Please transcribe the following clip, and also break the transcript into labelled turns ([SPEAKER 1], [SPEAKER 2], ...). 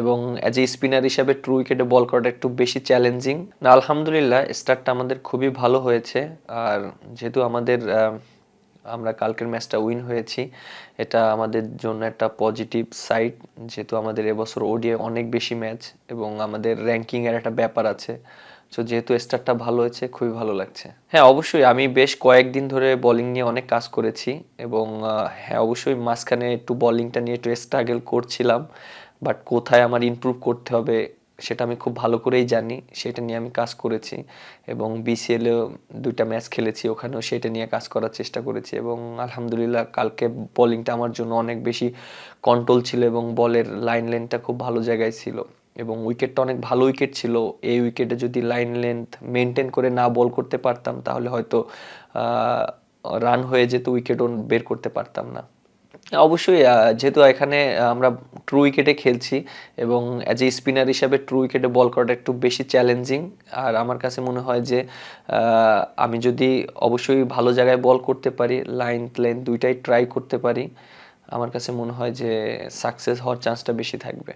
[SPEAKER 1] এবং as a spinner হিসাবে true উইকেটে বল করাটা একটু বেশি চ্যালেঞ্জিং। না, আলহামদুলিল্লাহ স্টার্টটা আমাদের খুবই ভালো হয়েছে। আর যেহেতু আমরা কালকের ম্যাচটা উইন হয়েছি, এটা আমাদের জন্য একটা পজিটিভ সাইড। যেহেতু আমাদের এবছর ওডিআই অনেক বেশি ম্যাচ এবং আমাদের র্যাঙ্কিং এর একটা ব্যাপার আছে। সো যেহেতু স্টার্টটা ভালো হয়েছে, খুবই ভালো লাগছে। হ্যাঁ, অবশ্যই আমি বেশ কয়েকদিন ধরে বোলিং নিয়ে অনেক কাজ করেছি এবং হ্যাঁ, অবশ্যই মাঝখানে একটু বোলিংটা নিয়ে একটু স্ট্রাগল করছিলাম। বাট কোথায় আমার ইমপ্রুভ করতে হবে সেটা আমি খুব ভালো করেই জানি। সেটা নিয়ে আমি কাজ করেছি এবং বিসিএলেও ২টা ম্যাচ খেলেছি, ওখানেও সেটা নিয়ে কাজ করার চেষ্টা করেছি এবং আলহামদুলিল্লাহ কালকে বোলিংটা আমার জন্য অনেক বেশি কন্ট্রোল ছিল এবং বলের লাইন লেন্থটা খুব ভালো জায়গায় ছিল এবং উইকেটটা অনেক ভালো উইকেট ছিল। এই উইকেটে যদি লাইন লেন্থ মেনটেন করে না বল করতে পারতাম তাহলে হয়তো রান হয়ে যেত, উইকেটও বের করতে পারতাম না। অবশ্যই যেহেতু এখানে আমরা ট্রু উইকেটে খেলছি এবং অ্যাজ এ স্পিনার হিসাবে ট্রু উইকেটে বল করাটা একটু বেশি চ্যালেঞ্জিং। আর আমার কাছে মনে হয় যে আমি যদি অবশ্যই ভালো জায়গায় বল করতে পারি, লাইন লেন্থ দুইটাই ট্রাই করতে পারি, আমার কাছে মনে হয় যে সাকসেস হওয়ার চান্সটা বেশি থাকবে।